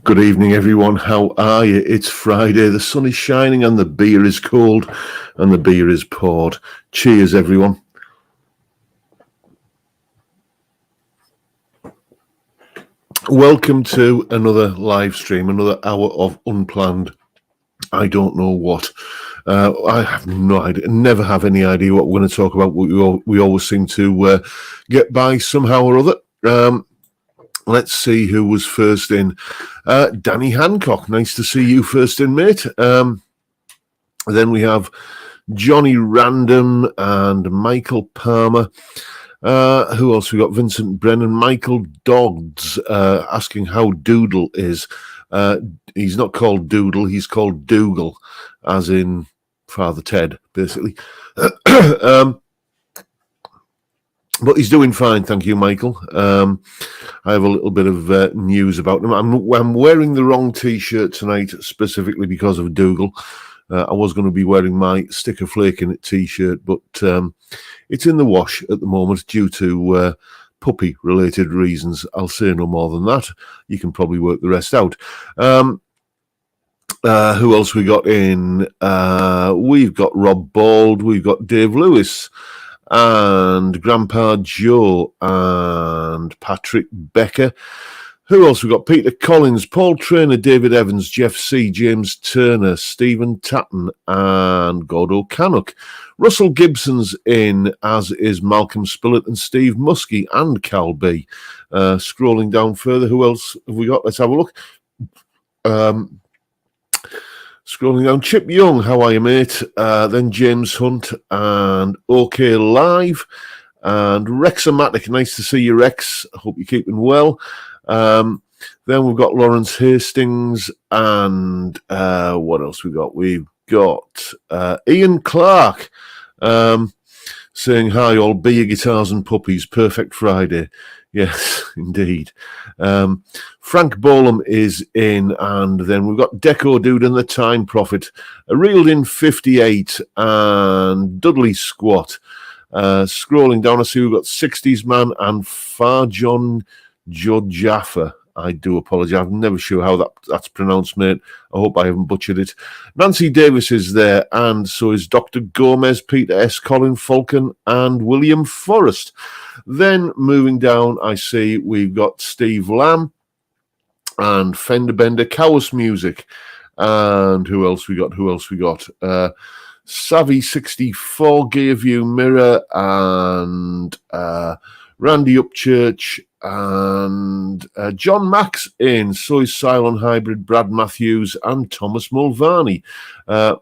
Good evening, everyone. How are you? It's Friday. The sun is shining and the beer is cold and the beer is poured. Cheers, everyone. Welcome to another live stream, another hour of unplanned. I don't know what. I have no idea. Never have any idea what we're going to talk about. We always seem to get by somehow or other. Let's see who was first in. Danny Hancock, nice to see you first in, mate. Then we have Johnny Random and Michael Palmer. Who else we got? Vincent Brennan, Michael Dodds asking how Doodle is. He's not called Doodle, he's called Dougal, as in Father Ted, basically. But he's doing fine, thank you, Michael. I have a little bit of news about him. I'm wearing the wrong T-shirt tonight, specifically because of Dougal. I was going to be wearing my Sticker Flake in it T-shirt, but it's in the wash at the moment due to puppy-related reasons. I'll say no more than that. You can probably work the rest out. Who else we got in? We've got Rob Bald. We've got Dave Lewis. And Grandpa Joe and Patrick Becker. Who else we got? Peter Collins, Paul Trainer, David Evans, Jeff C, James Turner, Stephen Tatton, and Gordo Canuck. Russell Gibson's in, as is Malcolm Spillett and Steve Muskie and Cal B. Scrolling down further, who else have we got? Let's have a look. Scrolling down, Chip Young, how are you, mate? Then James Hunt and OK Live and Rexomatic. Nice to see you, Rex. I hope you're keeping well. Then we've got Lawrence Hastings and what else we got? We've got Ian Clark saying, hi, all beer, guitars and puppies. Perfect Friday. Yes, indeed. Frank Bolam is in, and then we've got Deco Dude and the Time Prophet, a reeled in 58, and Dudley Squat. Scrolling down, I see we've got 60s Man and Farjon Jojaffa. I do apologise. I'm never sure how that's pronounced, mate. I hope I haven't butchered it. Nancy Davis is there, and so is Dr. Gomez, Peter S. Colin Falcon, and William Forrest. Then moving down, I see we've got Steve Lamb and Fender Bender, Cowards Music. And who else we got? Savvy64, Gearview Mirror, and Randy Upchurch, and John Max in, so is Cylon Hybrid, Brad Matthews, and Thomas Mulvaney.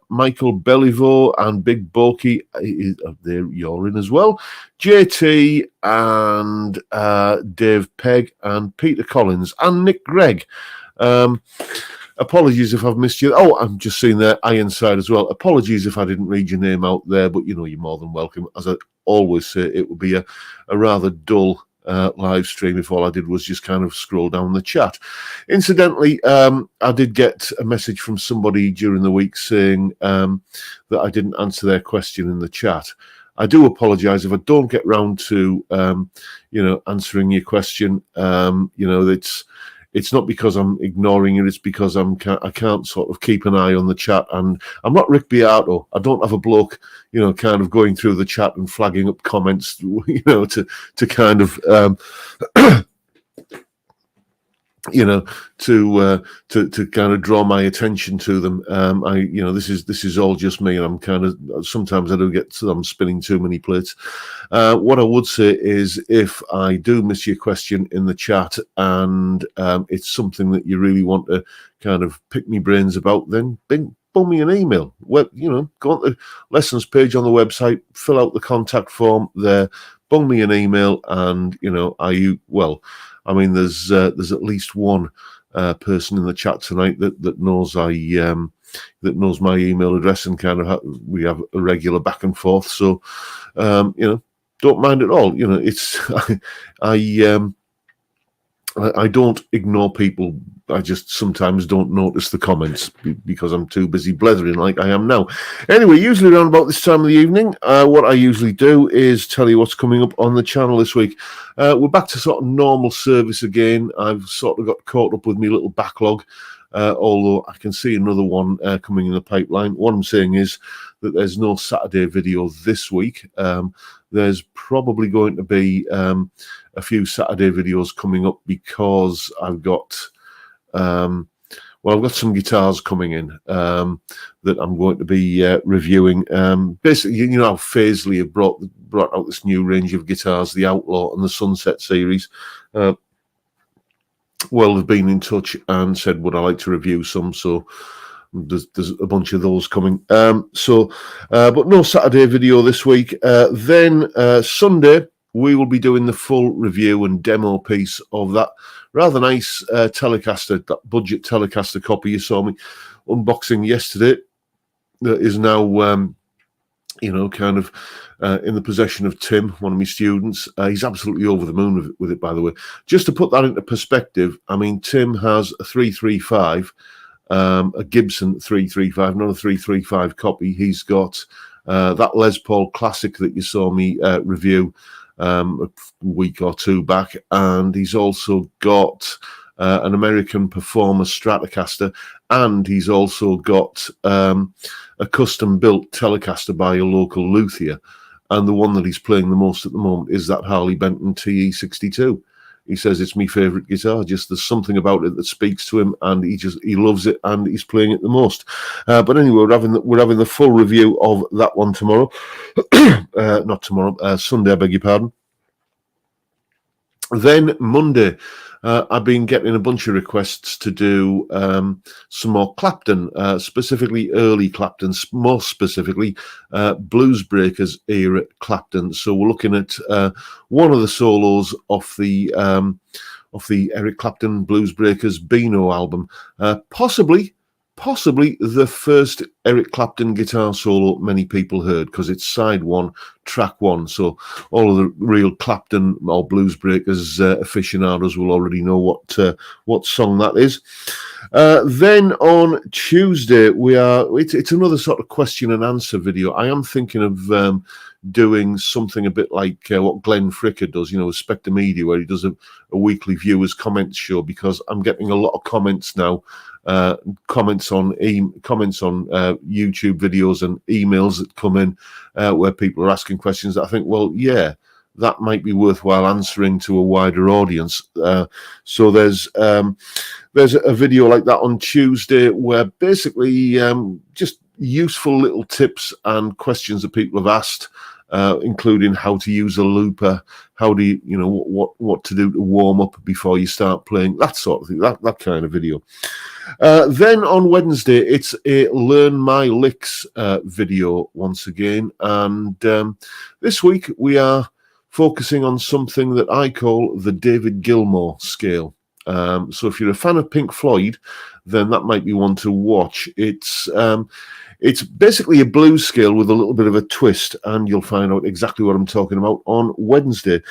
Michael Belliveau and Big Bokey, you're in as well. JT and Dave Pegg and Peter Collins and Nick Gregg. Apologies if I've missed you. Oh, I'm just seeing there, Ironside as well. Apologies if I didn't read your name out there, but you're more than welcome. As I always say, it would be a rather dull live stream if all I did was just kind of scroll down the chat. Incidentally, I did get a message from somebody during the week saying that I didn't answer their question in the chat. I do apologise if I don't get round to answering your question. It's not because I'm ignoring it. It's because I can't sort of keep an eye on the chat. And I'm not Rick Beato. I don't have a bloke, kind of going through the chat and flagging up comments, to kind of, to kind of draw my attention to them. This is all just me, and I'm kind of, sometimes I do I'm spinning too many plates. What I would say is, if I do miss your question in the chat and it's something that you really want to kind of pick me brains about, then bung me an email. Go on the lessons page on the website, fill out the contact form there, bung me an email, and there's at least one person in the chat tonight that knows that knows my email address, and kind of we have a regular back and forth. So, don't mind at all. It's I don't ignore people. I just sometimes don't notice the comments because I'm too busy blethering like I am now. Anyway, usually around about this time of the evening, what I usually do is tell you what's coming up on the channel this week. We're back to sort of normal service again. I've sort of got caught up with my little backlog, although I can see another one coming in the pipeline. What I'm saying is that there's no Saturday video this week. There's probably going to be a few Saturday videos coming up because I've got I've got some guitars coming in that I'm going to be reviewing. Basically, you know how Faisley have brought out this new range of guitars, the Outlaw and the Sunset series. They've been in touch and said, would I like to review some? So there's a bunch of those coming. But no Saturday video this week. Then Sunday, we will be doing the full review and demo piece of that rather nice Telecaster, that budget Telecaster copy you saw me unboxing yesterday. That is now, kind of in the possession of Tim, one of my students. He's absolutely over the moon with it, by the way. Just to put that into perspective, I mean, Tim has a 335, a Gibson 335, not a 335 copy. He's got that Les Paul Classic that you saw me review a week or two back, and he's also got an American Performer Stratocaster, and he's also got a custom-built Telecaster by a local luthier, and the one that he's playing the most at the moment is that Harley Benton TE62. He says it's my favourite guitar. Just there's something about it that speaks to him, and he loves it, and he's playing it the most. But anyway, we're having the full review of that one tomorrow. Not tomorrow, Sunday. I beg your pardon. Then Monday, I've been getting a bunch of requests to do some more Clapton, specifically early Clapton, more specifically Blues Breakers era Clapton. So we're looking at one of the solos off the Eric Clapton Blues Breakers Beano album, possibly the first Eric Clapton guitar solo many people heard, because it's side one, track one. So all of the real Clapton or Blues Breakers aficionados will already know what song that is. Then on Tuesday, it's another sort of question and answer video. I am thinking of doing something a bit like what Glenn Fricker does, with Spectre Media, where he does a weekly viewers comments show, because I'm getting a lot of comments now. Comments on YouTube videos and emails that come in where people are asking questions that I think, well, yeah, that might be worthwhile answering to a wider audience. So there's a video like that on Tuesday where basically just useful little tips and questions that people have asked, including how to use a looper, how do you, what to do to warm up before you start playing, that sort of thing, that kind of video. Then on Wednesday, it's a Learn My Licks video once again. And this week we are focusing on something that I call the David Gilmore scale. So if you're a fan of Pink Floyd, then that might be one to watch. It's basically a blues scale with a little bit of a twist, and you'll find out exactly what I'm talking about on Wednesday.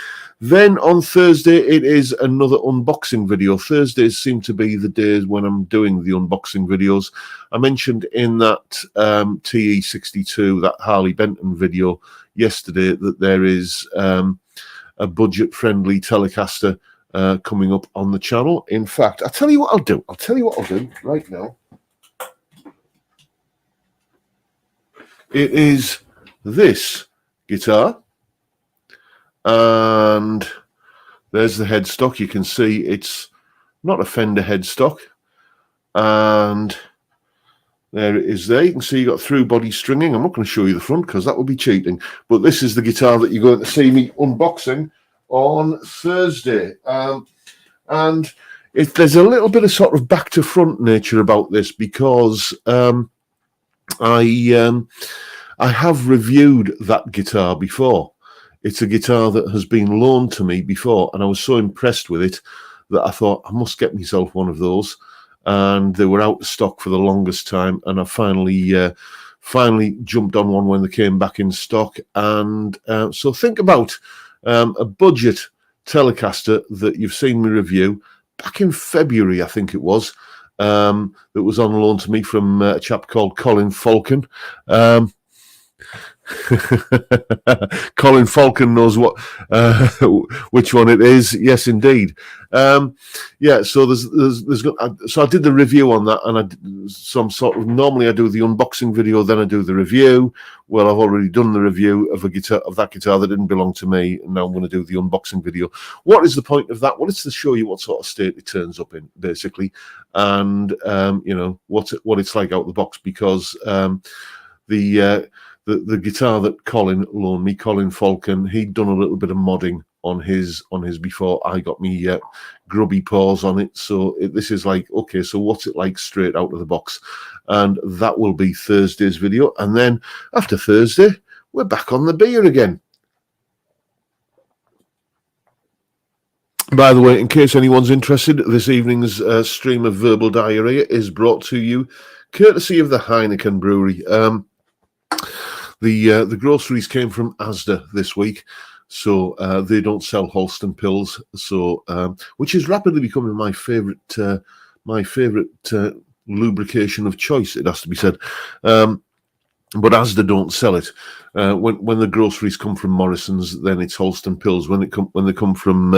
Then on Thursday, it is another unboxing video. Thursdays seem to be the days when I'm doing the unboxing videos. I mentioned in that TE62, that Harley Benton video yesterday, that there is a budget-friendly Telecaster coming up on the channel. In fact, I'll tell you what I'll do. I'll tell you what I'll do right now. It is this guitar, and there's the headstock. You can see it's not a Fender headstock, and there it is there. You can see you got through body stringing. I'm not going to show you the front because that would be cheating, but this is the guitar that you're going to see me unboxing on Thursday. And there's a little bit of sort of back to front nature about this, because I have reviewed that guitar before. It's a guitar that has been loaned to me before, and I was so impressed with it that I thought I must get myself one of those. And they were out of stock for the longest time, and I finally jumped on one when they came back in stock. And so think about a budget Telecaster that you've seen me review, back in February, I think it was, that was on loan to me from a chap called Colin Falcon. Colin Falcon knows what which one it is. Yes, indeed. Yeah, so so I did the review on that, and I did some sort of, normally I do the unboxing video, then I do the review. Well, I've already done the review of that guitar that didn't belong to me, and now I'm going to do the unboxing video. What is the point of that? Well, it's to show you what sort of state it turns up in, basically, and you know what it's like out of the box, because the guitar that Colin loaned me, Colin Falcon, he'd done a little bit of modding on his before I got me grubby paws on it. So this is like, okay, so what's it like straight out of the box? And that will be Thursday's video. And then after Thursday, we're back on the beer again. By the way, in case anyone's interested, this evening's stream of verbal diarrhea is brought to you courtesy of the Heineken Brewery. The groceries came from Asda this week, so they don't sell Holston pills. So, which is rapidly becoming my favourite lubrication of choice. It has to be said, but Asda don't sell it. When the groceries come from Morrison's, then it's Holston pills. When they come from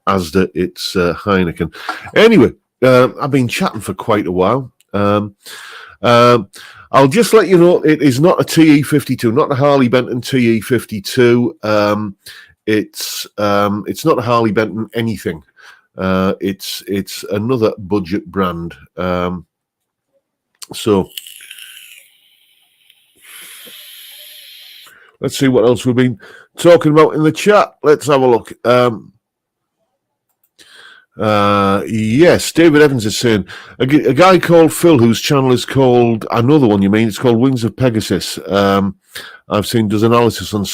Asda, it's Heineken. Anyway, I've been chatting for quite a while. I'll just let you know, it is not a TE52, not a Harley Benton TE52. It's not a Harley Benton anything. It's another budget brand. So let's see what else we've been talking about in the chat. Let's have a look. Yes, David Evans is saying a guy called Phil, whose channel is called, I know the one you mean, it's called Wings of Pegasus. I've seen does analysis on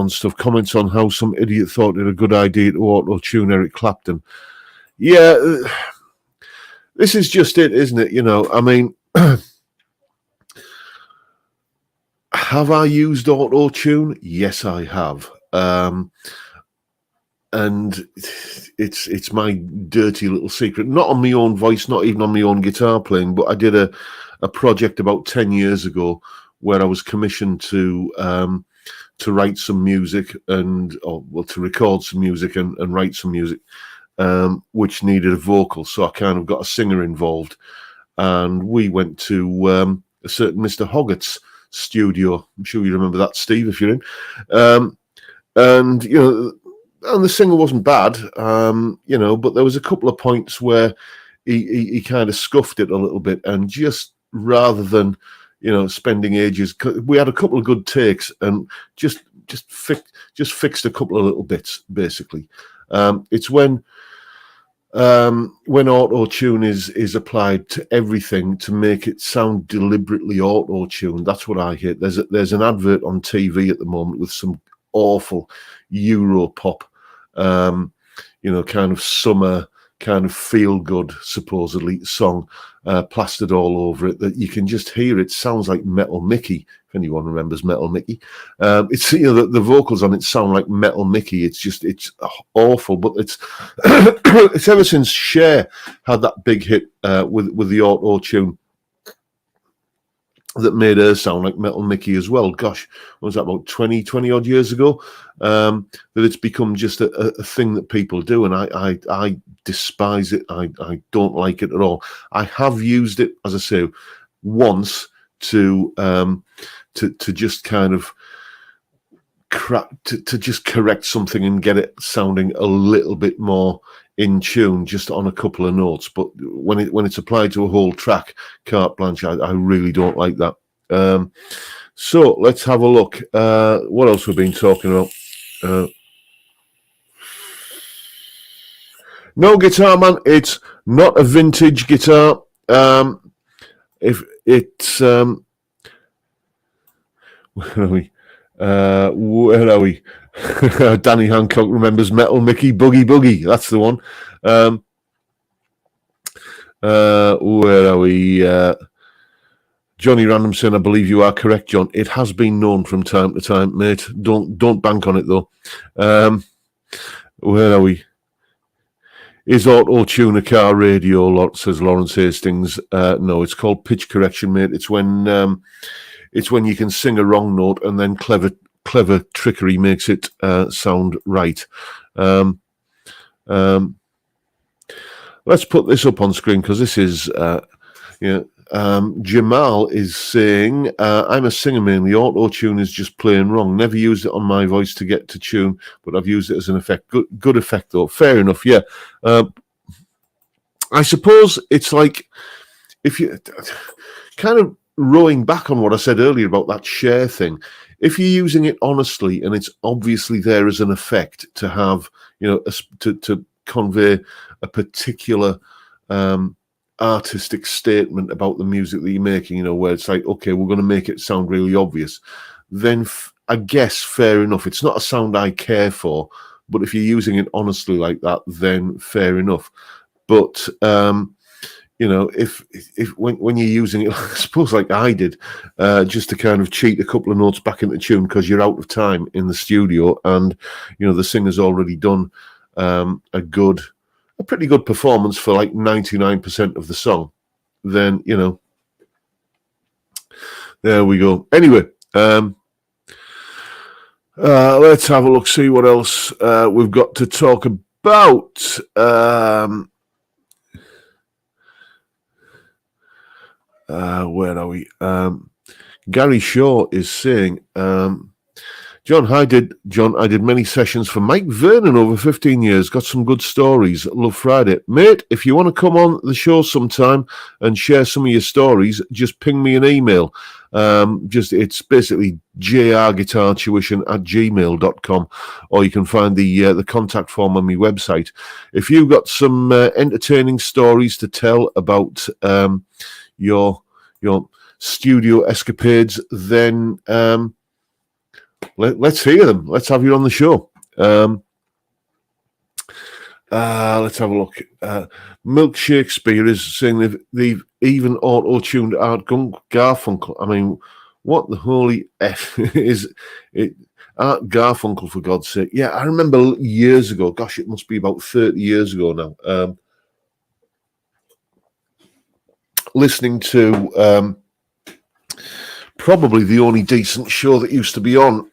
stuff, comments on how some idiot thought it a good idea to auto-tune Eric Clapton. Yeah, this is just it, isn't it? You know, I mean, have I used auto-tune? Yes, I have. And it's my dirty little secret. Not on my own voice, not even on my own guitar playing, but I did a project about 10 years ago where I was commissioned to write some music to record some music and write some music, which needed a vocal. So I kind of got a singer involved, and we went to a certain Mr. Hoggett's studio. I'm sure you remember that, Steve, if you're in. And you know. And the singer wasn't bad, you know, but there was a couple of points where he kind of scuffed it a little bit, and just rather than, you know, spending ages, we had a couple of good takes and just fixed a couple of little bits, basically. It's when auto-tune is applied to everything to make it sound deliberately auto-tuned. That's what I hate. There's an advert on TV at the moment with some awful Euro pop, you know, kind of summer, kind of feel good, supposedly song, plastered all over it, that you can just hear. It sounds like Metal Mickey, if anyone remembers Metal Mickey. It's, you know, the vocals on it sound like Metal Mickey. It's awful, but it's it's ever since Cher had that big hit with the auto-tune that made her sound like Metal Mickey as well. Gosh, what was that, about 20 odd years ago? That it's become just a thing that people do, and I despise it. I don't like it at all. I have used it, as I say, once to just kind of to just correct something and get it sounding a little bit more in tune, just on a couple of notes. But when it's applied to a whole track, carte blanche, I really don't like that. So let's have a look. What else we've been talking about? No, Guitar Man, it's not a vintage guitar. If it's where are we? Where are we? Danny Hancock remembers Metal Mickey, Boogie Boogie. That's the one. Where are we? Johnny Randomson, I believe you are correct, John. It has been known from time to time, mate. Don't bank on it though. Where are we? Is auto-tune a car radio? Says Lawrence Hastings. No, it's called pitch correction, mate. It's when you can sing a wrong note and then clever trickery makes it sound right. Let's put this up on screen because this is, Jamal is saying, I'm a singer mainly. Auto-tune is just plain wrong. Never used it on my voice to get to tune, but I've used it as an effect. Good effect, though. Fair enough, yeah. I suppose it's like, if you kind of rowing back on what I said earlier about that share thing, if you're using it honestly and it's obviously there as an effect to have, to convey a particular artistic statement about the music that you're making, where it's like, okay, we're going to make it sound really obvious, then I guess fair enough. It's not a sound I care for, but if you're using it honestly like that, then fair enough. But if when you're using it, I suppose like I did, just to kind of cheat a couple of notes back into tune because you're out of time in the studio and the singer's already done a pretty good performance for like 99% of the song, then there we go. Anyway, let's have a look, see what else we've got to talk about. Where are we? Gary Shaw is saying, John, I did many sessions for Mike Vernon over 15 years. Got some good stories. Love Friday. Mate, if you want to come on the show sometime and share some of your stories, just ping me an email. It's basically jrguitartuition@gmail.com, or you can find the contact form on my website. If you've got some entertaining stories to tell about your studio escapades, then let's hear them. Let's have you on the show. Let's have a look. Milk Shakespeare is saying they've even auto-tuned Art Garfunkel. I mean, what the holy F is it? Art Garfunkel, for God's sake. Yeah, I remember years ago. Gosh, it must be about 30 years ago now. Listening to probably the only decent show that used to be on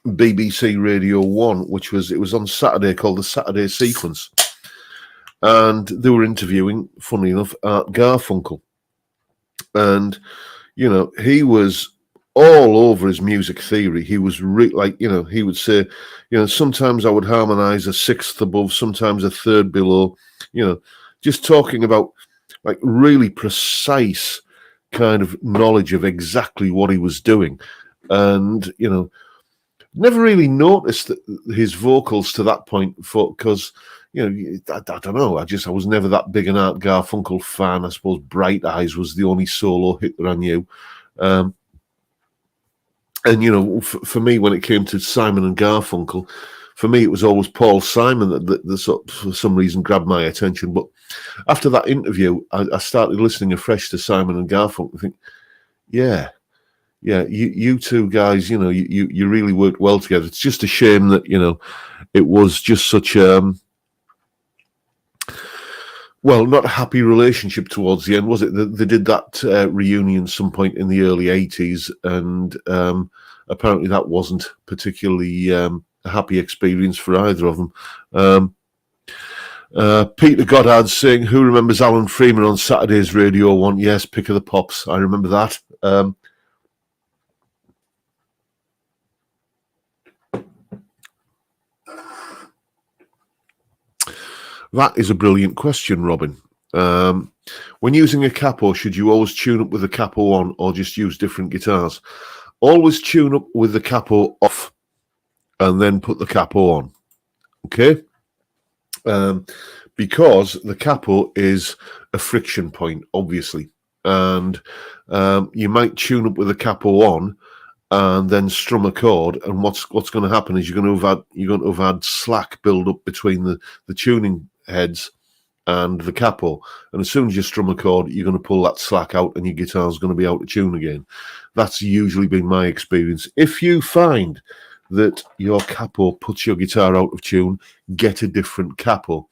BBC Radio 1, which was on Saturday, called the Saturday Sequence. And they were interviewing, funnily enough, Art Garfunkel. And, he was all over his music theory. He was he would say, sometimes I would harmonize a sixth above, sometimes a third below, just talking about like really precise kind of knowledge of exactly what he was doing. And, never really noticed his vocals to that point because, I don't know. I was never that big an Art Garfunkel fan. I suppose Bright Eyes was the only solo hit that I knew. And, for me, when it came to Simon and Garfunkel, for me, it was always Paul Simon that sort of, for some reason, grabbed my attention. But after that interview, I started listening afresh to Simon and Garfunkel. I think, yeah, you two guys, you really worked well together. It's just a shame that, it was just such not a happy relationship towards the end, was it? They did that reunion some point in the early 80s, and apparently that wasn't particularly a happy experience for either of them. Peter Goddard's saying, who remembers Alan Freeman on Saturday's Radio 1? Yes, Pick of the Pops. I remember that. That is a brilliant question, Robin. When using a capo, should you always tune up with the capo on or just use different guitars? Always tune up with the capo off and then put the capo on. Okay? Because the capo is a friction point, obviously. And you might tune up with the capo on and then strum a chord, and what's going to happen is you're going to have had slack build up between the tuning heads and the capo, and as soon as you strum a chord, you're going to pull that slack out and your guitar's going to be out of tune again. That's usually been my experience. If you find that your capo puts your guitar out of tune, get a different capo.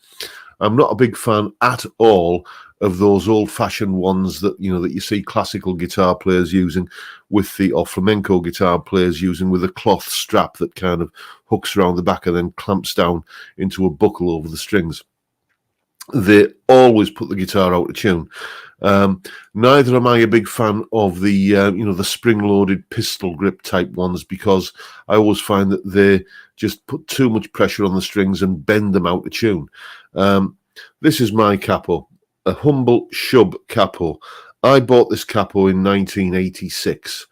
I'm not a big fan at all of those old-fashioned ones that that you see classical guitar players using or flamenco guitar players using with a cloth strap that kind of hooks around the back and then clamps down into a buckle over the strings. They always put the guitar out of tune. Neither am I a big fan of the the spring-loaded pistol grip type ones, because I always find that they just put too much pressure on the strings and bend them out of tune. This is my capo, a humble shub capo. I bought this capo in 1986,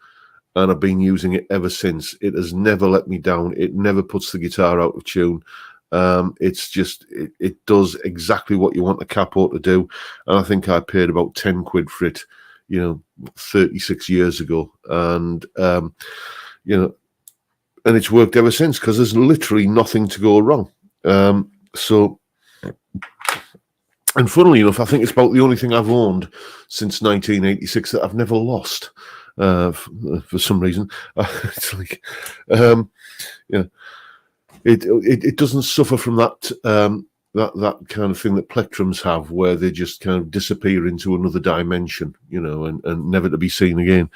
and I've been using it ever since. It has never let me down. It never puts the guitar out of tune. It's just it does exactly what you want a capo to do, and I think I paid about 10 quid for it 36 years ago, and and it's worked ever since, because there's literally nothing to go wrong. And funnily enough, I think it's about the only thing I've owned since 1986 that I've never lost for some reason. It's like It doesn't suffer from that that kind of thing that plectrums have, where they just kind of disappear into another dimension, and never to be seen again.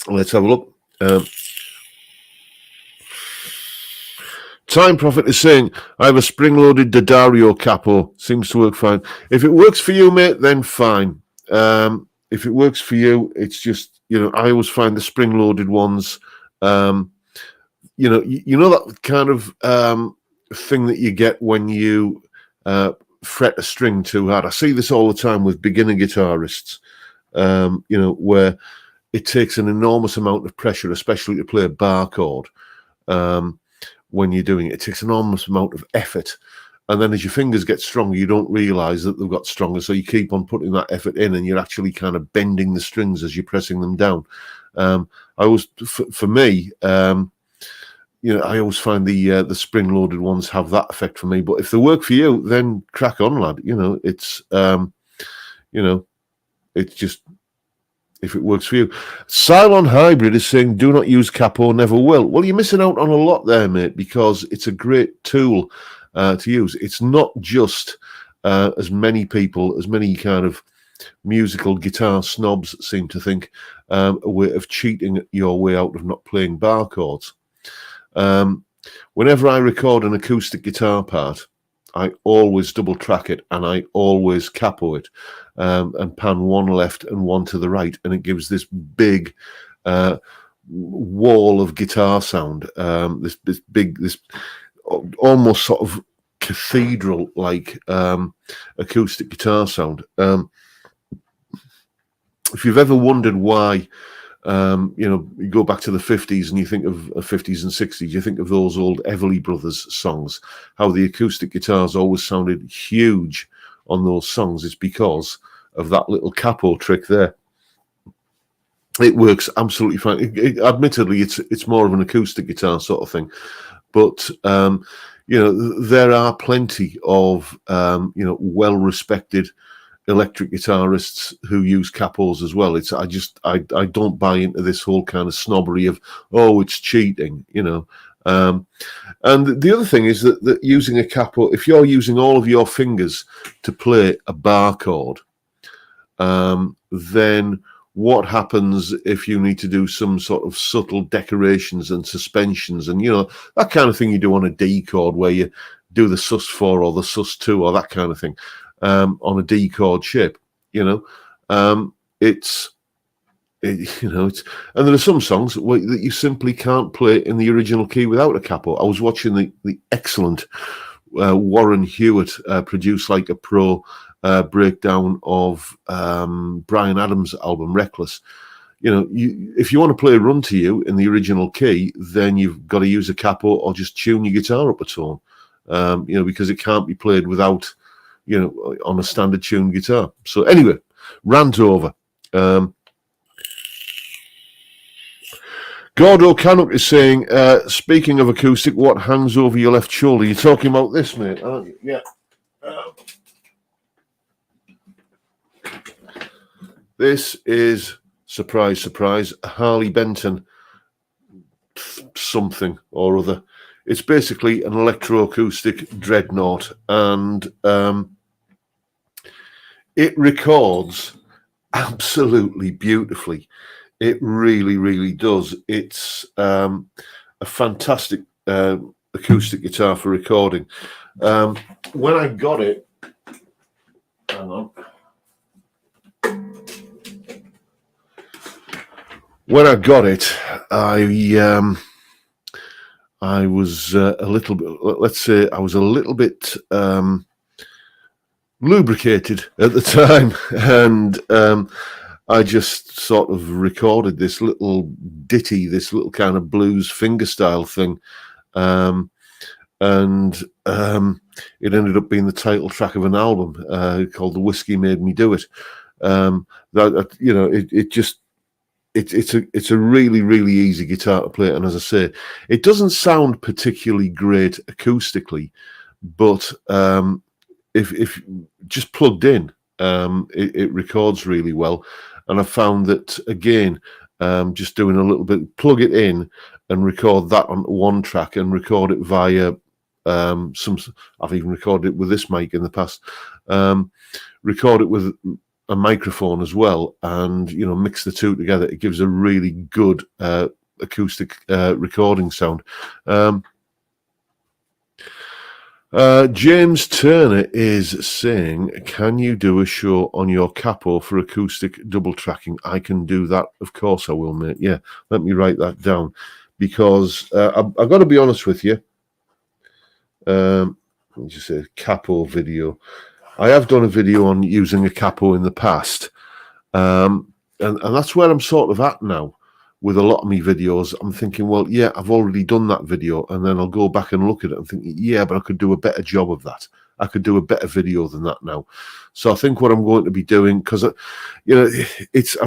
Let's have a look. Time Prophet is saying, I have a spring-loaded Daddario capo. Seems to work fine. If it works for you, mate, then fine. If it works for you, it's just, I always find the spring-loaded ones, that kind of thing that you get when you fret a string too hard. I see this all the time with beginner guitarists, where it takes an enormous amount of pressure, especially to play a bar chord. When you're doing it, it takes an enormous amount of effort. And then as your fingers get stronger, you don't realize that they've got stronger. So you keep on putting that effort in, and you're actually kind of bending the strings as you're pressing them down. I always, for me, I always find the spring-loaded ones have that effect for me. But if they work for you, then crack on, lad. It's just, if it works for you. Cylon Hybrid is saying, do not use capo, never will. Well, you're missing out on a lot there, mate, because it's a great tool to use. It's not just as many kind of musical guitar snobs seem to think, a way of cheating your way out of not playing bar chords. Whenever I record an acoustic guitar part, I always double track it, and I always capo it, and pan one left and one to the right, and it gives this big wall of guitar sound, this almost sort of cathedral-like acoustic guitar sound. If you've ever wondered why, you go back to the 50s and you think of 50s and 60s, you think of those old Everly Brothers songs, how the acoustic guitars always sounded huge on those songs. It's because of that little capo trick there. It works absolutely fine. Admittedly, it's more of an acoustic guitar sort of thing, but there are plenty of well-respected electric guitarists who use capos as well. I don't buy into this whole kind of snobbery of, oh, it's cheating, And the other thing is that using a capo, if you're using all of your fingers to play a bar chord, then what happens if you need to do some sort of subtle decorations and suspensions and, that kind of thing you do on a D chord, where you do the sus4 or the sus2 or that kind of thing, on a D chord shape, and there are some songs that you simply can't play in the original key without a capo. I was watching the excellent Warren Hewitt produce like a pro breakdown of Bryan Adams' album Reckless. If you want to play Run to You in the original key, then you've got to use a capo or just tune your guitar up a tone, because it can't be played without, on a standard tuned guitar. So anyway, rant over. Gordo Canuck is saying, speaking of acoustic, what hangs over your left shoulder? You're talking about this, mate, aren't you? Yeah. This is, surprise, surprise, a Harley Benton something or other. it's basically an electroacoustic dreadnought, and it records absolutely beautifully. It really, really does. It's a fantastic acoustic guitar for recording. When I got it, hang on. When I got it, I was a little bit, let's say, I was a little bit lubricated at the time, and I just sort of recorded this little ditty, this little kind of blues fingerstyle thing, and it ended up being the title track of an album called "The Whiskey Made Me Do It." It's a really, really easy guitar to play, and as I say, it doesn't sound particularly great acoustically, but if just plugged in, it records really well. And I found that, again, just doing a little bit, plug it in and record that on one track and record it via I've even recorded it with this mic in the past, record it with a microphone as well, and mix the two together. It gives a really good acoustic recording sound. James Turner is saying, can you do a show on your capo for acoustic double tracking? I can do that. Of course I will, mate. Yeah, let me write that down, because I've got to be honest with you. Let me just say capo video. I have done a video on using a capo in the past, and that's where I'm sort of at now with a lot of my videos. I'm thinking, well, yeah, I've already done that video, and then I'll go back and look at it and think, yeah, but I could do a better job of that. I could do a better video than that now. So I think what I'm going to be doing, because I've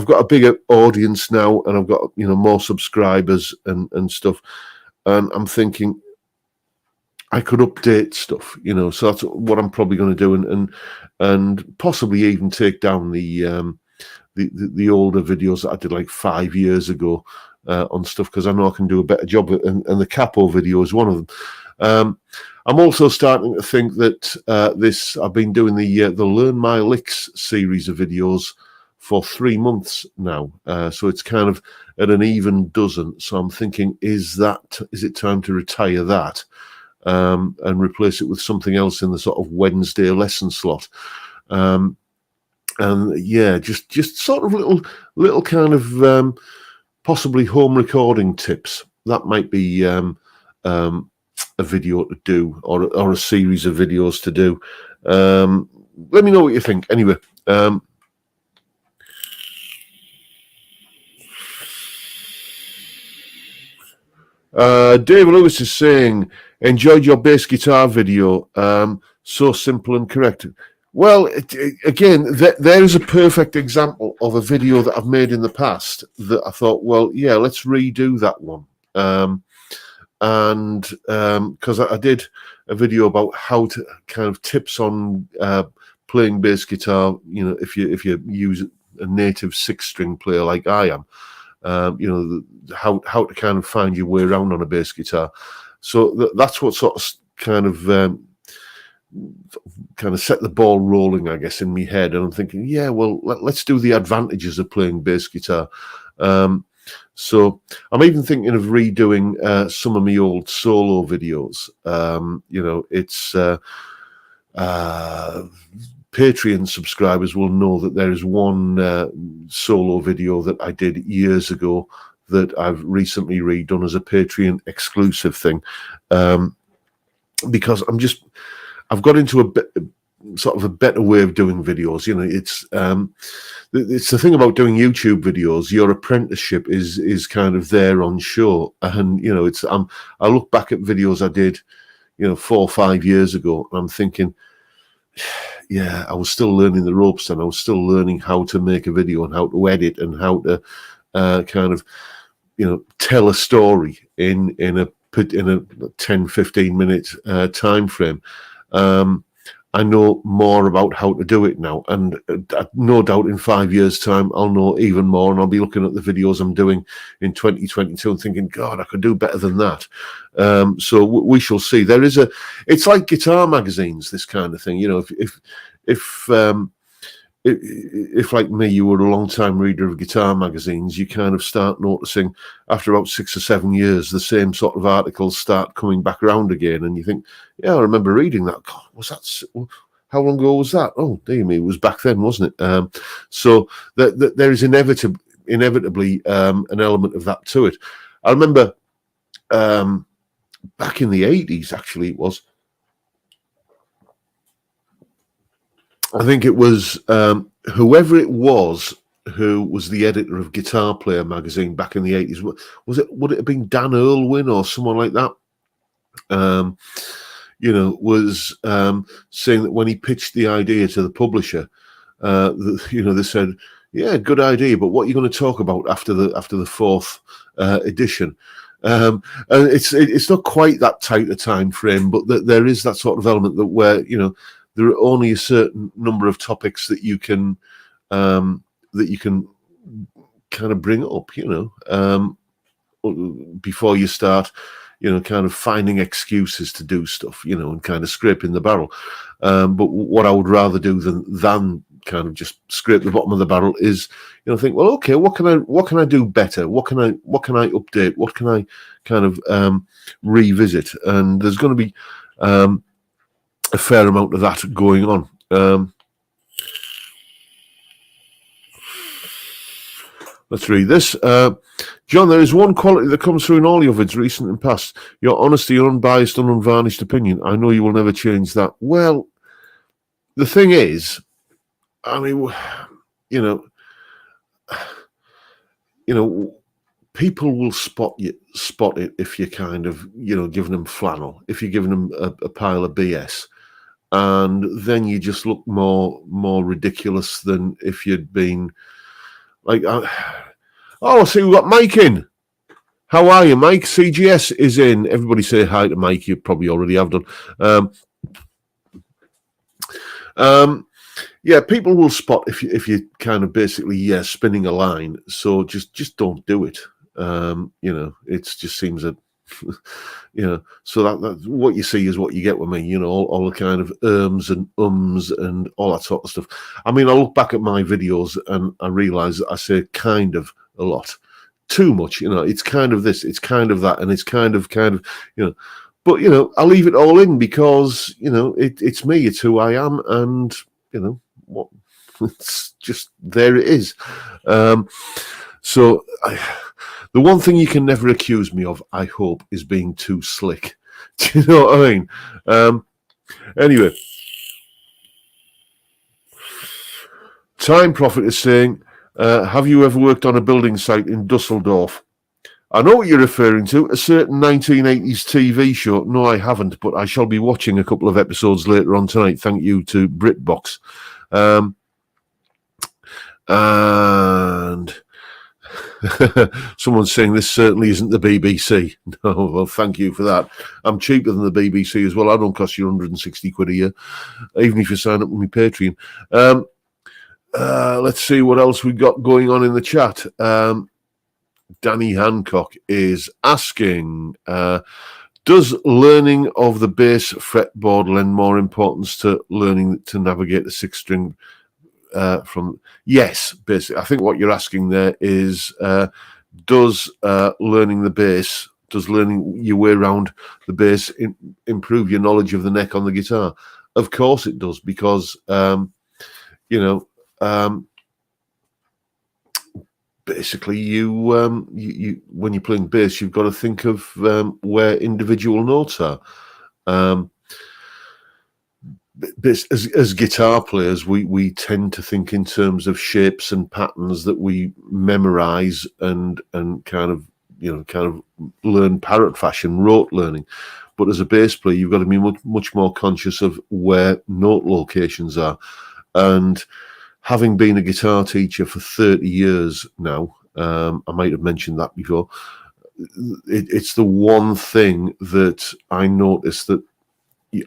got a bigger audience now, and I've got more subscribers and stuff, and I'm thinking I could update stuff, so that's what I'm probably going to do, and possibly even take down the older videos that I did like 5 years ago on stuff, because I know I can do a better job of it, and the capo video is one of them. I'm also starting to think that I've been doing the Learn My Licks series of videos for 3 months now, so it's kind of at an even dozen. So I'm thinking, is it time to retire that? And replace it with something else in the sort of Wednesday lesson slot, and yeah, just sort of little kind of possibly home recording tips. That might be a video to do, or a series of videos to do. Let me know what you think. Anyway. David Lewis is saying, enjoyed your bass guitar video. So simple and correct. Well, again, there is a perfect example of a video that I've made in the past that I thought, well, yeah, let's redo that one. And because I did a video about how to kind of tips on playing bass guitar, if you use a native 6-string player like I am. How to kind of find your way around on a bass guitar. So that's what sort of kind of set the ball rolling, I guess, in my head. And I'm thinking, yeah, well, let's do the advantages of playing bass guitar. So I'm even thinking of redoing some of my old solo videos. It's Patreon subscribers will know that there is one solo video that I did years ago that I've recently redone as a Patreon exclusive thing, because I've got into a better way of doing videos. It's the thing about doing YouTube videos. Your apprenticeship is kind of there on show, and I look back at videos I did 4 or 5 years ago, and I'm thinking, yeah, I was still learning the ropes, and I was still learning how to make a video and how to edit and how to kind of tell a story in a 10-15 minute time frame, and I know more about how to do it now, and no doubt in 5 years' time I'll know even more, and I'll be looking at the videos I'm doing in 2022 and thinking, God, I could do better than that. So we shall see. It's like guitar magazines, this kind of thing. You know, if like me, you were a long-time reader of guitar magazines, you kind of start noticing after about 6 or 7 years, the same sort of articles start coming back around again. And you think, yeah, I remember reading that. God, was that, how long ago was that? Oh, dear me, it was back then, wasn't it? So there is inevitably an element of that to it. I remember back in the 80s, actually, it was, I think it was whoever it was who was the editor of Guitar Player magazine back in the 80s. Would it have been Dan Irwin or someone like that? Was saying that when he pitched the idea to the publisher, they said, yeah, good idea, but what are you going to talk about after the fourth edition? And it's not quite that tight a time frame, but there is that sort of element that where, there are only a certain number of topics that you can kind of bring up, before you start, kind of finding excuses to do stuff, and kind of scraping the barrel. But what I would rather do than kind of just scrape the bottom of the barrel is, think, well, okay, what can I do better? What can I update? What can I kind of revisit? And there's going to be a fair amount of that going on. Let's read this. John, there is one quality that comes through in all your vids, recent and past. Your honesty, your unbiased and unvarnished opinion. I know you will never change that. Well, the thing is, I mean, people will spot it if you're kind of, giving them flannel, if you're giving them a pile of BS. And then you just look more ridiculous than if you'd been like, I see we've got Mike in. How are you, Mike? CGS is in. Everybody say hi to Mike. You probably already have done. Yeah, people will spot if you kind of basically spinning a line. So just don't do it. It just seems that. So that what you see is what you get with me, all the kind of and and all that sort of stuff. I mean, I look back at my videos and I realize that I say kind of a lot, too much, it's kind of this, it's kind of that, and it's kind of, but, I leave it all in because, it's me, it's who I am, and, what, it's just, there it is. So the one thing you can never accuse me of, I hope, is being too slick. Do you know what I mean? Anyway, Time Prophet is saying, have you ever worked on a building site in Dusseldorf? I know what you're referring to, a certain 1980s TV show. No, I haven't, but I shall be watching a couple of episodes later on tonight. Thank you to BritBox. And someone's saying this certainly isn't the BBC. No, well, thank you for that. I'm cheaper than the BBC as well. I don't cost you 160 quid a year, even if you sign up with me Patreon. Let's see what else we got going on in the chat. Danny Hancock is asking, does learning of the bass fretboard lend more importance to learning to navigate the sixth string from? Yes, basically. I think what you're asking there is, does learning the bass, does learning your way around the bass improve your knowledge of the neck on the guitar? Of course it does, because, basically you when you're playing bass, you've got to think of where individual notes are. As guitar players, we tend to think in terms of shapes and patterns that we memorize and kind of learn parrot fashion, rote learning. But as a bass player, you've got to be much more conscious of where note locations are. And having been a guitar teacher for 30 years now, I might have mentioned that before, it's the one thing that I noticed that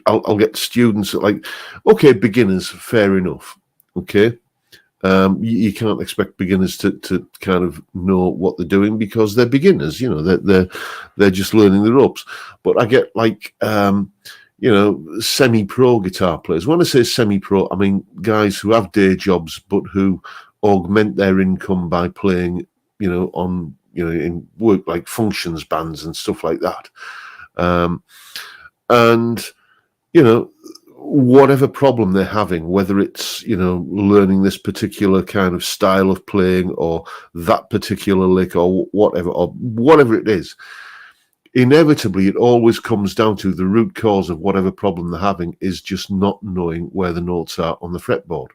I'll get students like, okay, beginners, fair enough. Okay. You can't expect beginners to kind of know what they're doing because they're beginners, they're just learning the ropes. But I get like, semi-pro guitar players. When I say semi-pro, I mean guys who have day jobs but who augment their income by playing, in work like functions bands and stuff like that. And whatever problem they're having, whether it's, learning this particular kind of style of playing or that particular lick or whatever it is, inevitably it always comes down to the root cause of whatever problem they're having is just not knowing where the notes are on the fretboard.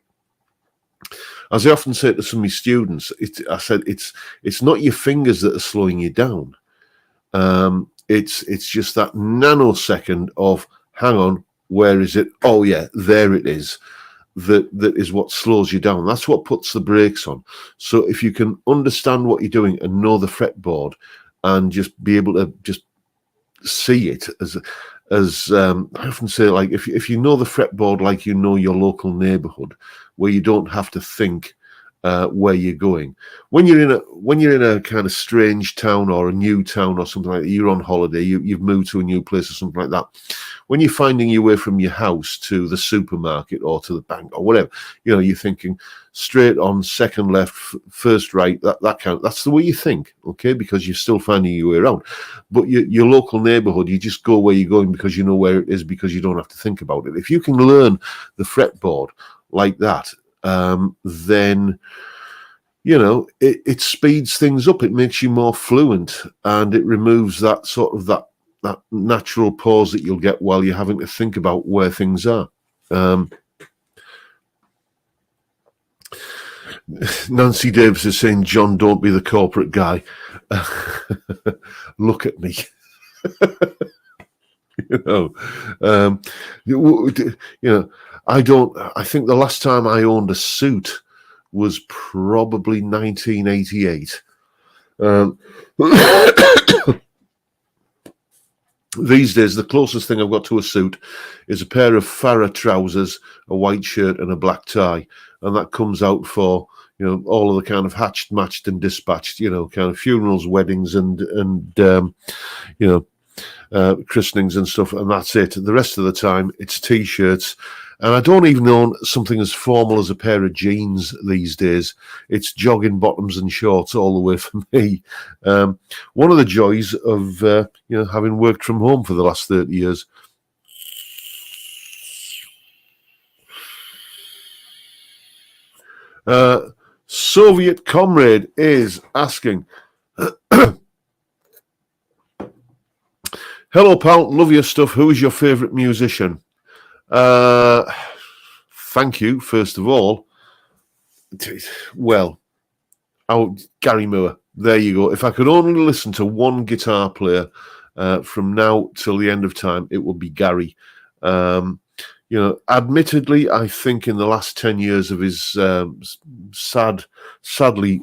As I often say to some of my students, it's not your fingers that are slowing you down. It's just that nanosecond of, hang on, where is it? Oh yeah, there it is. That is what slows you down. That's what puts the brakes on. So if you can understand what you're doing and know the fretboard and just be able to just see it as I often say, like if you know the fretboard like you know your local neighborhood, where you don't have to think where you're going. When you're in a kind of strange town or a new town or something like that, you're on holiday, you've moved to a new place or something like that. When you're finding your way from your house to the supermarket or to the bank or whatever, you're thinking straight on, second left, first right, that kind of, that's the way you think, okay, because you're still finding your way around. But your local neighborhood, you just go where you're going because you know where it is, because you don't have to think about it. If you can learn the fretboard like that, then it speeds things up. It makes you more fluent, and it removes that sort of that natural pause that you'll get while you're having to think about where things are. Nancy Davis is saying, John, don't be the corporate guy. Look at me. I think the last time I owned a suit was probably 1988. These days, the closest thing I've got to a suit is a pair of Farah trousers, a white shirt, and a black tie, and that comes out for all of the kind of hatched, matched, and dispatched, kind of funerals, weddings, and christenings and stuff, and that's it. The rest of the time, it's t-shirts. And I don't even own something as formal as a pair of jeans these days. It's jogging bottoms and shorts all the way for me. One of the joys of having worked from home for the last 30 years. Soviet Comrade is asking, hello, pal. Love your stuff. Who is your favourite musician? Thank you, first of all. Well, Gary Moore. There you go. If I could only listen to one guitar player from now till the end of time, it would be Gary. Admittedly, I think in the last 10 years of his sadly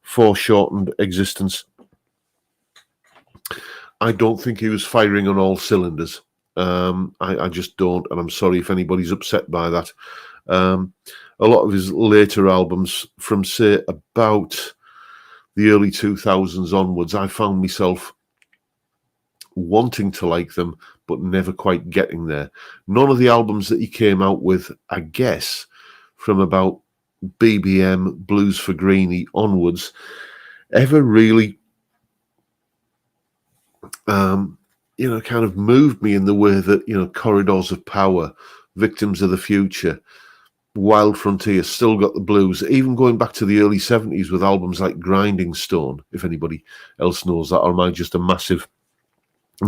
foreshortened existence, I don't think he was firing on all cylinders. I just don't, and I'm sorry if anybody's upset by that. A lot of his later albums, from say about the early 2000s onwards, I found myself wanting to like them, but never quite getting there. None of the albums that he came out with, I guess, from about BBM, Blues for Greenie onwards, ever really kind of moved me in the way that, Corridors of Power, Victims of the Future, Wild Frontier, Still Got the Blues, even going back to the early 70s with albums like Grinding Stone, if anybody else knows that, or am I just a massive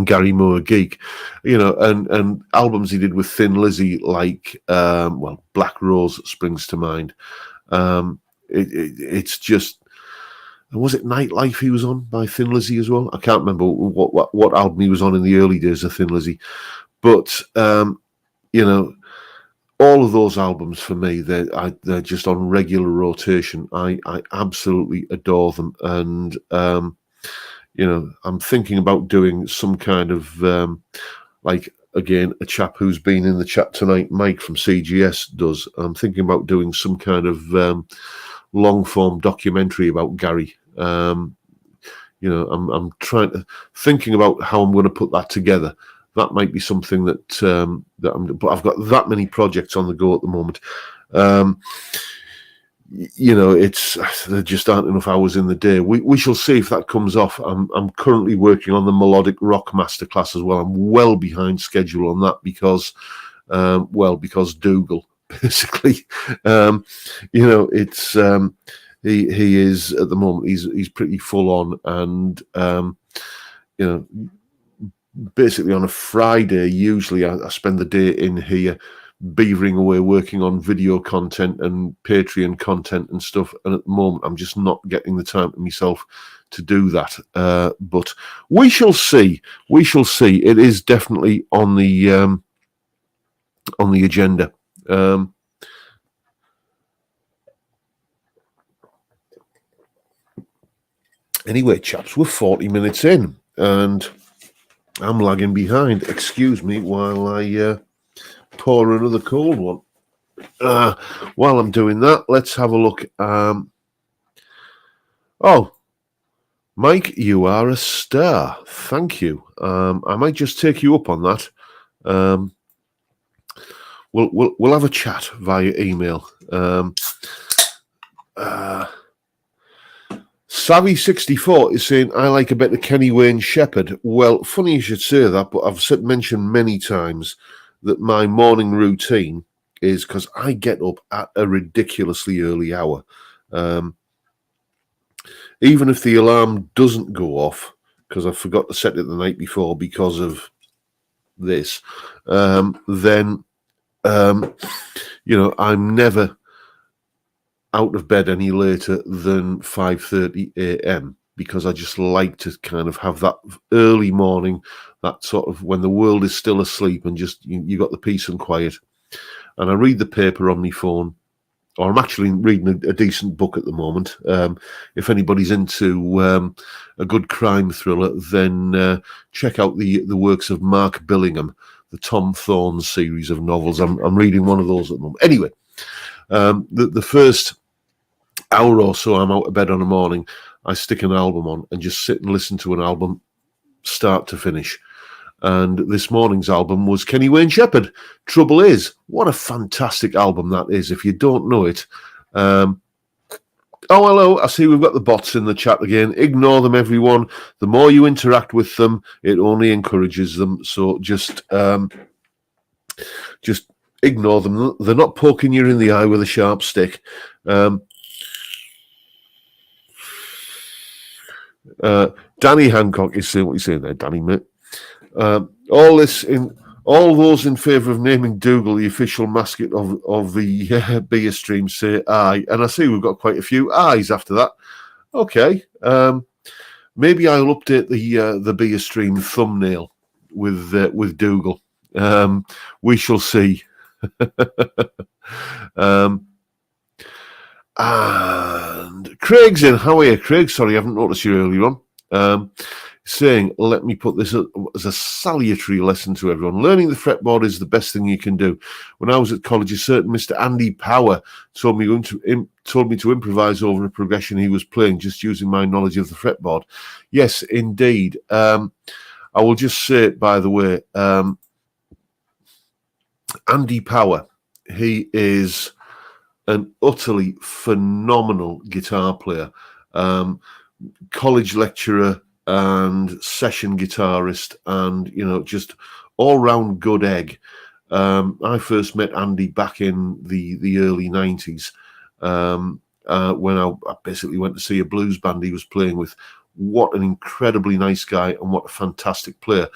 Gary Moore geek? And albums he did with Thin Lizzy, like, Black Rose springs to mind. It's just... Was it Nightlife he was on by Thin Lizzy as well? I can't remember what album he was on in the early days of Thin Lizzy. But, all of those albums for me, they're just on regular rotation. I absolutely adore them. And, I'm thinking about doing some kind of, again, a chap who's been in the chat tonight, Mike from CGS, does. I'm thinking about doing some kind of long-form documentary about Gary. I'm thinking about how I'm going to put that together. That might be something that but I've got that many projects on the go at the moment. There just aren't enough hours in the day. We shall see if that comes off. I'm currently working on the melodic rock masterclass as well. I'm well behind schedule on that because Dougal, basically. He is at the moment. He's pretty full on, and basically on a Friday, usually I spend the day in here beavering away working on video content and Patreon content and stuff, and at the moment I'm just not getting the time to myself to do that, but we shall see. It is definitely on the agenda. Anyway, chaps, we're 40 minutes in and I'm lagging behind. Excuse me while I pour another cold one. While I'm doing that, let's have a look. Mike, you are a star. Thank you. I might just take you up on that. We'll have a chat via email. Savvy64 is saying, I like a bit of Kenny Wayne Shepherd. Well, funny you should say that, but I've mentioned many times that my morning routine is because I get up at a ridiculously early hour. Even if the alarm doesn't go off, because I forgot to set it the night before because of this, then, I'm never out of bed any later than 5:30 a.m. because I just like to kind of have that early morning, that sort of when the world is still asleep and just you got the peace and quiet. And I read the paper on my phone, or I'm actually reading a decent book at the moment. If anybody's into a good crime thriller, then check out the works of Mark Billingham, the Tom Thorne series of novels. I'm reading one of those at the moment. Anyway, the first hour or so I'm out of bed on a morning, I stick an album on and just sit and listen to an album start to finish. And this morning's album was Kenny Wayne Shepherd, Trouble Is. What a fantastic album that is. If you don't know it. Hello. I see we've got the bots in the chat again. Ignore them, everyone. The more you interact with them, it only encourages them. So just ignore them. They're not poking you in the eye with a sharp stick. Danny Hancock is saying what you're saying there, Danny, mate. All those in favour of naming Dougal the official mascot of the beer stream say aye, and I see we've got quite a few ayes after that. Okay, maybe I'll update the beer stream thumbnail with Dougal. We shall see. And Craig's in. How are you, Craig? Sorry, I haven't noticed you earlier on. Saying, let me put this as a salutary lesson to everyone. Learning the fretboard is the best thing you can do. When I was at college, a certain Mr. Andy Power told me to improvise over a progression he was playing, just using my knowledge of the fretboard. Yes, indeed. I will just say, by the way, Andy Power, he is an utterly phenomenal guitar player, college lecturer and session guitarist, and just all-round good egg. I first met Andy back in the early 90s when I basically went to see a blues band he was playing with. What an incredibly nice guy and what a fantastic player.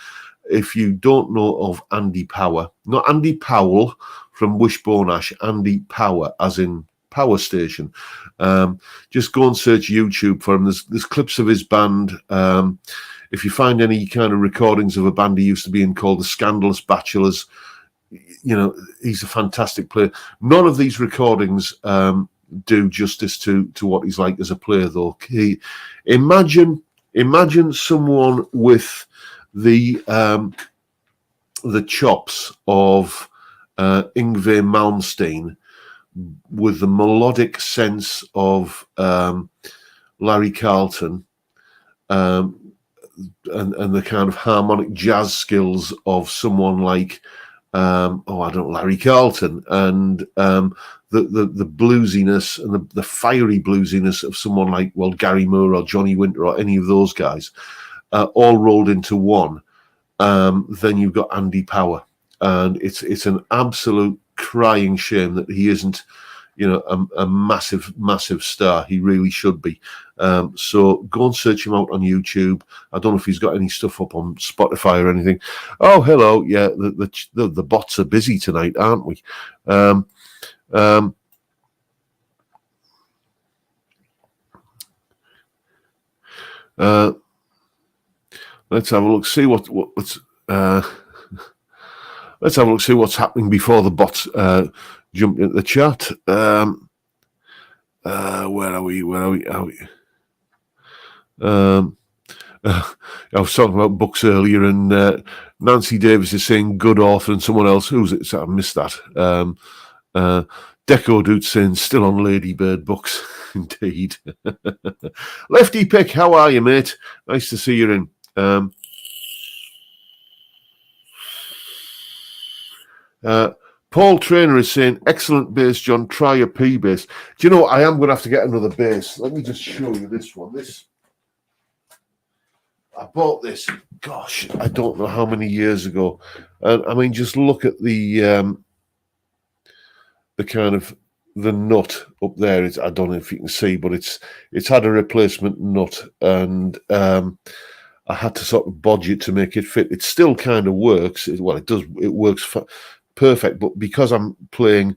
If you don't know of Andy Power, not Andy Powell from Wishbone Ash, Andy Power as in power station, just go and search YouTube for him. There's clips of his band. If you find any kind of recordings of a band he used to be in called the Scandalous Bachelors, he's a fantastic player. None of these recordings do justice to what he's like as a player, though. Imagine someone with the the chops of Yngwie Malmsteen with the melodic sense of Larry Carlton, and the kind of harmonic jazz skills of someone like Larry Carlton, and the bluesiness and the fiery bluesiness of someone like Gary Moore or Johnny Winter or any of those guys, all rolled into one. Then you've got Andy Power, and it's an absolute crying shame that he isn't, a massive star. He really should be. So go and search him out on YouTube. I don't know if he's got any stuff up on Spotify or anything. Oh, hello. Yeah, the bots are busy tonight, aren't we? Let's have a look. See what's. Let's have a look. See what's happening before the bots jump into the chat. Where are we? I was talking about books earlier, and Nancy Davis is saying good author, and someone else, who's it? So I missed that. Deco Dude saying still on Ladybird books. Indeed. Lefty Pick, how are you, mate? Nice to see you in. Paul Trainer is saying, excellent bass, John. Try a P bass. Do you know what? I am going to have to get another bass. Let me just show you this one. I bought this, gosh, I don't know how many years ago. And I mean, just look at the kind of the nut up there. I don't know if you can see, but it's had a replacement nut, and I had to sort of bodge it to make it fit. It still kind of works. It does. It works perfect. But because I'm playing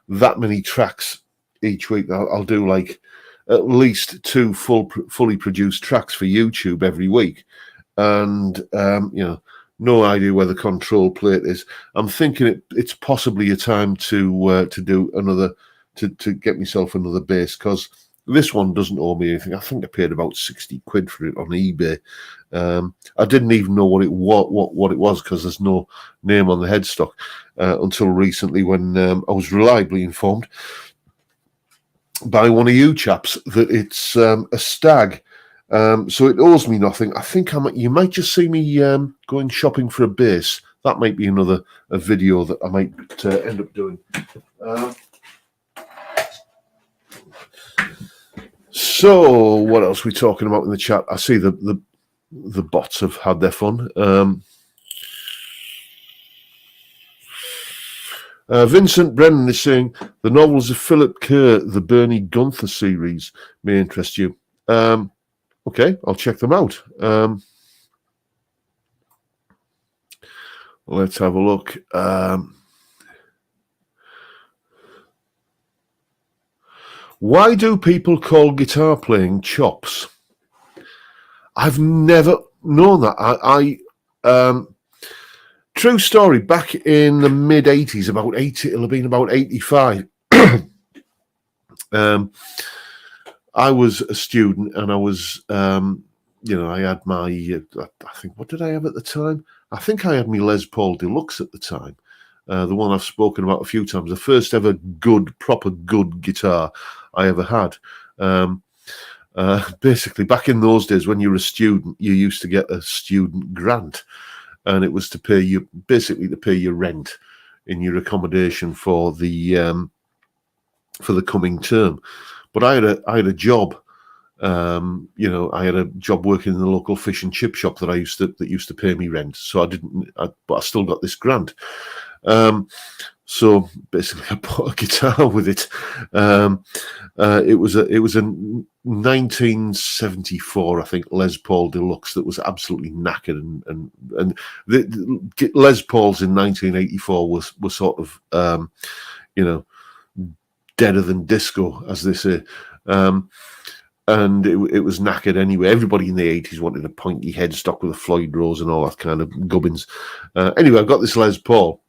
that many tracks each week, I'll do like at least 2 fully produced tracks for YouTube every week, and no idea where the control plate is. I'm thinking it's possibly a time to do another, to get myself another bass, because this one doesn't owe me anything. I think I paid about 60 quid for it on eBay. I didn't even know what it was, because there's no name on the headstock until recently, when I was reliably informed by one of you chaps that it's a Stag. So it owes me nothing. I think you might just see me going shopping for a bass. That might be a video that I might end up doing. So what else are we talking about in the chat? I see the bots have had their fun. Vincent Brennan is saying the novels of Philip Kerr, the Bernie Gunther series, may interest you. Okay, I'll check them out. Let's have a look. Why do people call guitar playing chops? I've never known that. True story, back in the mid-'80s, it'll have been about 85. I was a student, and I was, I had my, I think, what did I have at the time? I think I had my Les Paul Deluxe at the time, the one I've spoken about a few times, the first ever proper good guitar I ever had. Basically, back in those days, when you were a student, you used to get a student grant, and it was to pay your rent in your accommodation for the coming term. But I had a job. I had a job working in the local fish and chip shop that used to pay me rent. So but I still got this grant. So basically, I bought a guitar with it. It was a 1974, I think, Les Paul Deluxe that was absolutely knackered, and the Les Pauls in 1984 were sort of deader than disco, as they say. And it was knackered anyway. Everybody in the 80s wanted a pointy headstock with a Floyd Rose and all that kind of gubbins. Anyway, I got this Les Paul.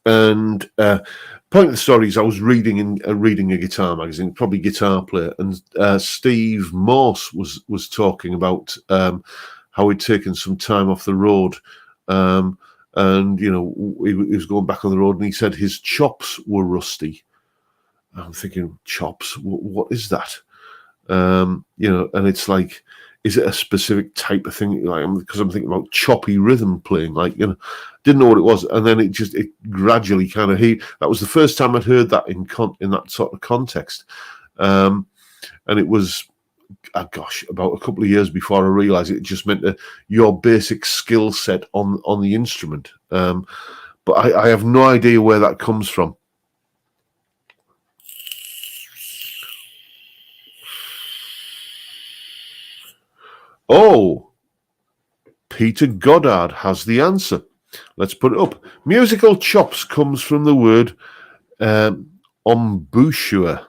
And point of the story is I was reading a guitar magazine, probably Guitar Player, and Steve Morse was talking about how he'd taken some time off the road, and he was going back on the road, and he said his chops were rusty. I'm thinking, chops? What is that? And it's like, is it a specific type of thing? Like, because I'm thinking about choppy rhythm playing, didn't know what it was, and then it gradually kind of that was the first time I'd heard that in that sort of context, and it was, about a couple of years before I realised it just meant your basic skill set on the instrument. But I have no idea where that comes from. Oh, Peter Goddard has the answer. Let's put it up. Musical chops comes from the word embouchure.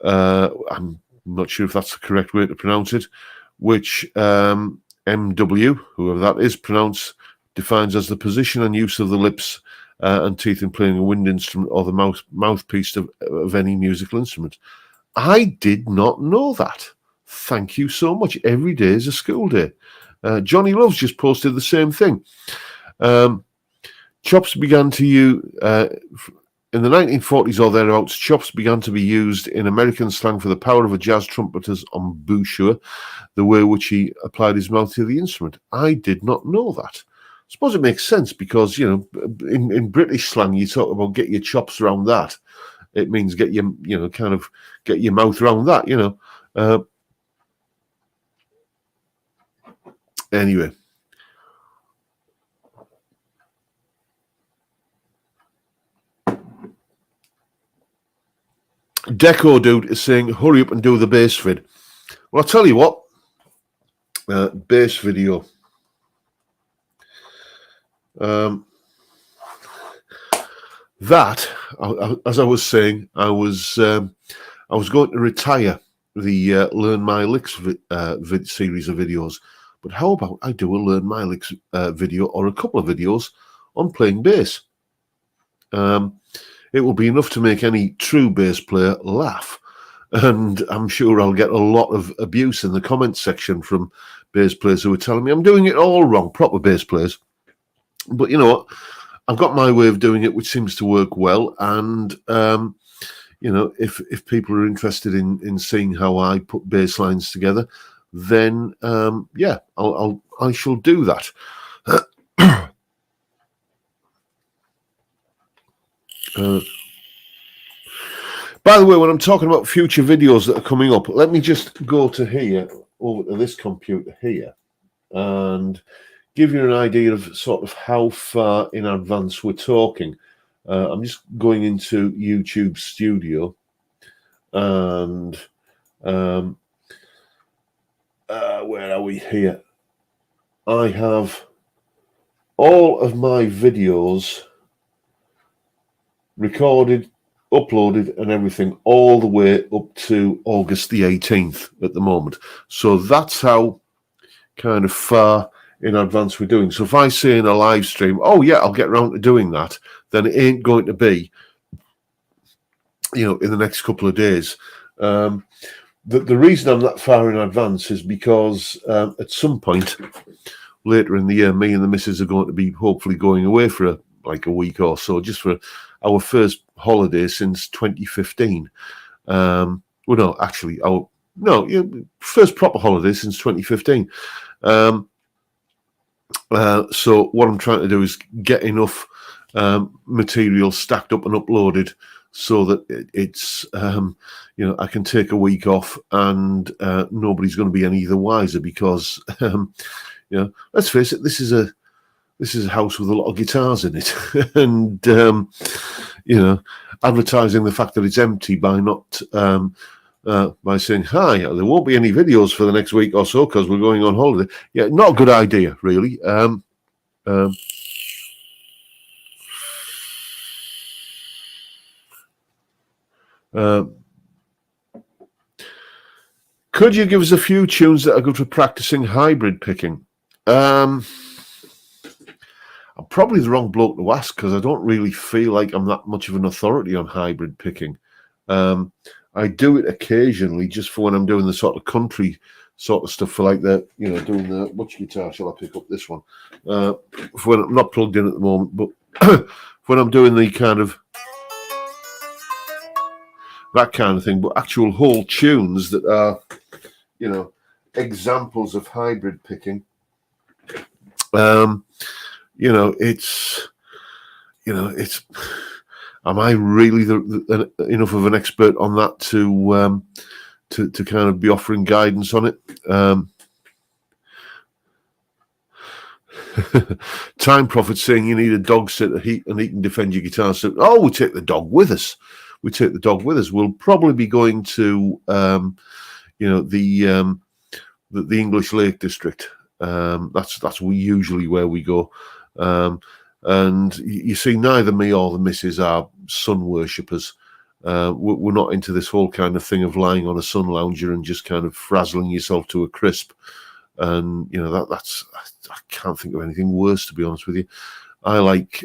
I'm not sure if that's the correct way to pronounce it, which MW, whoever that is, defines as the position and use of the lips and teeth in playing a wind instrument or the mouthpiece of any musical instrument. I did not know that. Thank you so much. Every day is a school day. Johnny Loves just posted the same thing. Chops began to use in the 1940s or thereabouts. Chops began to be used in American slang for the power of a jazz trumpeter's embouchure, the way which he applied his mouth to the instrument. I did not know that. I suppose it makes sense because in British slang you talk about get your chops around that. It means get your get your mouth around that. Anyway. Deco Dude is saying, hurry up and do the bass vid. Well, I'll tell you what. Bass video. That, as I was saying, I was going to retire the Learn My Licks series of videos. But how about I do a Learn My Licks video or a couple of videos on playing bass? It will be enough to make any true bass player laugh. And I'm sure I'll get a lot of abuse in the comments section from bass players who are telling me I'm doing it all wrong, proper bass players. But you know what? I've got my way of doing it, which seems to work well. And, if people are interested in seeing how I put bass lines together, then, I shall do that. By the way, when I'm talking about future videos that are coming up, let me just go to here, over to this computer here, and give you an idea of sort of how far in advance we're talking. I'm just going into YouTube Studio, and where are we here? I have all of my videos recorded, uploaded and everything all the way up to August the 18th at the moment. So that's how kind of far in advance we're doing. So if I say in a live stream, oh yeah, I'll get around to doing that, then it ain't going to be, in the next couple of days. The reason I'm that far in advance is because at some point later in the year, me and the missus are going to be hopefully going away for a week or so, just for our first holiday since 2015. First proper holiday since 2015. So what I'm trying to do is get enough material stacked up and uploaded so that it's I can take a week off and nobody's going to be any the wiser, because let's face it, this is a house with a lot of guitars in it, and advertising the fact that it's empty by not by saying hi, there won't be any videos for the next week or so because we're going on holiday. Yeah, not a good idea, really. Could you give us a few tunes that are good for practicing hybrid picking? I'm probably the wrong bloke to ask, because I don't really feel like I'm that much of an authority on hybrid picking. I do it occasionally just for when I'm doing the sort of country sort of stuff for like the, doing the, which guitar shall I pick up? This one. For when I'm not plugged in at the moment, but when I'm doing the kind of, that kind of thing, but actual whole tunes that are, examples of hybrid picking. It's, am I really enough of an expert on that to kind of be offering guidance on it? Time Prophet saying you need a dog sitter and he can defend your guitar. So, we'll take the dog with us. We'll probably be going to, the English Lake District. That's usually where we go. And you see, neither me or the missus are sun worshippers. We're not into this whole kind of thing of lying on a sun lounger and just kind of frazzling yourself to a crisp. And that's I can't think of anything worse, to be honest with you. I like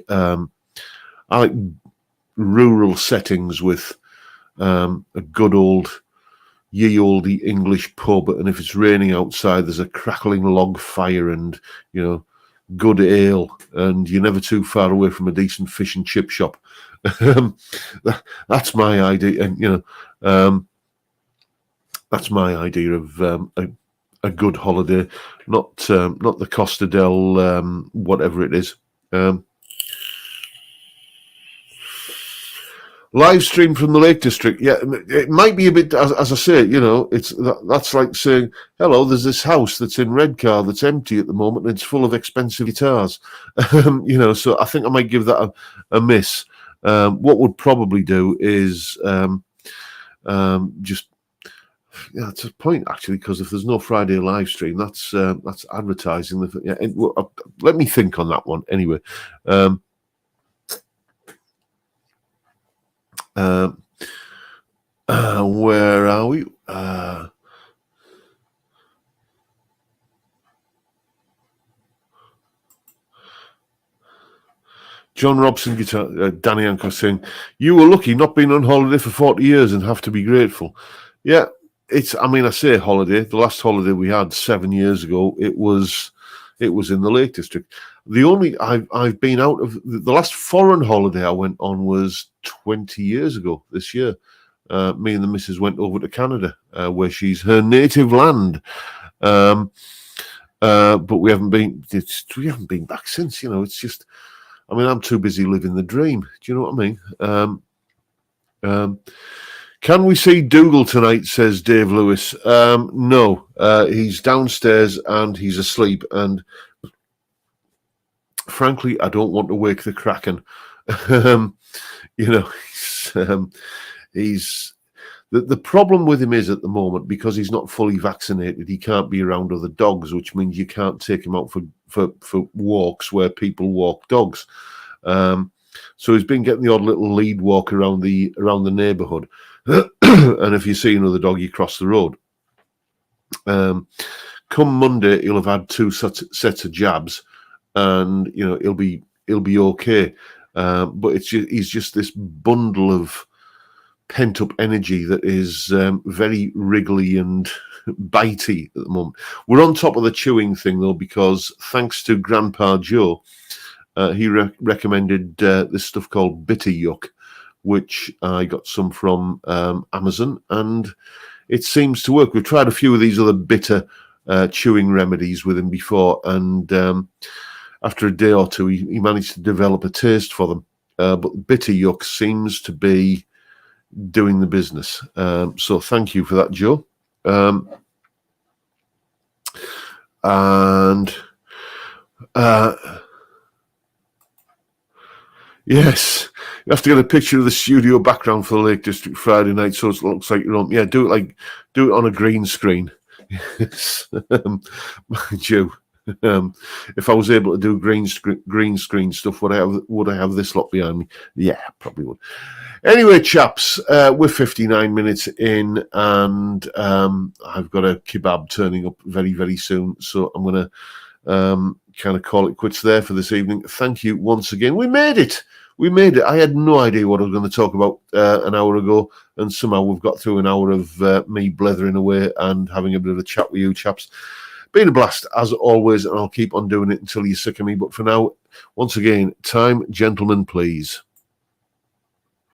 rural settings with a good old ye olde English pub, and if it's raining outside, there's a crackling log fire and good ale, and you're never too far away from a decent fish and chip shop. That's my idea, and that's my idea of a good holiday, not the Costa del whatever it is. Live stream from the Lake District. Yeah, it might be a bit, as I say, that's like saying, hello, there's this house that's in Redcar that's empty at the moment and it's full of expensive guitars. So I think I might give that a miss. What would probably do is just, it's a point actually, because if there's no Friday live stream, that's advertising. Let me think on that one anyway. Where are we? John Robson guitar. Danny Anker saying, "You were lucky not being on holiday for 40 years and have to be grateful." Yeah, I say holiday. The last holiday we had 7 years ago, it was in the Lake District. The only I've been out of the last foreign holiday I went on was 20 years ago this year. Me and the missus went over to Canada, where she's her native land. But we haven't been back since. It's just, I'm too busy living the dream. Do you know what I mean? Can we see Dougal tonight, says Dave Lewis. No, he's downstairs and he's asleep. And frankly, I don't want to wake the Kraken. He's the problem with him is at the moment, because he's not fully vaccinated, he can't be around other dogs, which means you can't take him out for walks where people walk dogs. So he's been getting the odd little lead walk around the neighbourhood. And if you see another dog, you cross the road. Come Monday, he'll have had 2 sets of jabs, and he'll be okay. But he's just this bundle of pent up energy that is very wriggly and bitey at the moment. We're on top of the chewing thing though, because thanks to Grandpa Joe, he recommended this stuff called Bitter Yuck, which I got some from Amazon, and it seems to work. We've tried a few of these other bitter chewing remedies with him before, and after a day or two, he managed to develop a taste for them. But Bitter Yuck seems to be doing the business. So thank you for that, Joe. Yes, you have to get a picture of the studio background for the Lake District Friday night, so it looks like you're on. Yeah, do it on a green screen. Yes, mind you. If I was able to do green screen stuff, would I have this lot behind me? Yeah, probably would. Anyway, chaps, we're 59 minutes in, and I've got a kebab turning up very, very soon, so I'm going to kind of call it quits there for this evening. Thank you once again. We made it. we made it. I had no idea what I was going to talk about an hour ago, and somehow we've got through an hour of me blethering away and having a bit of a chat with you chaps. Been a blast, as always, and I'll keep on doing it until you're sick of me. But for now, once again, time, gentlemen, please.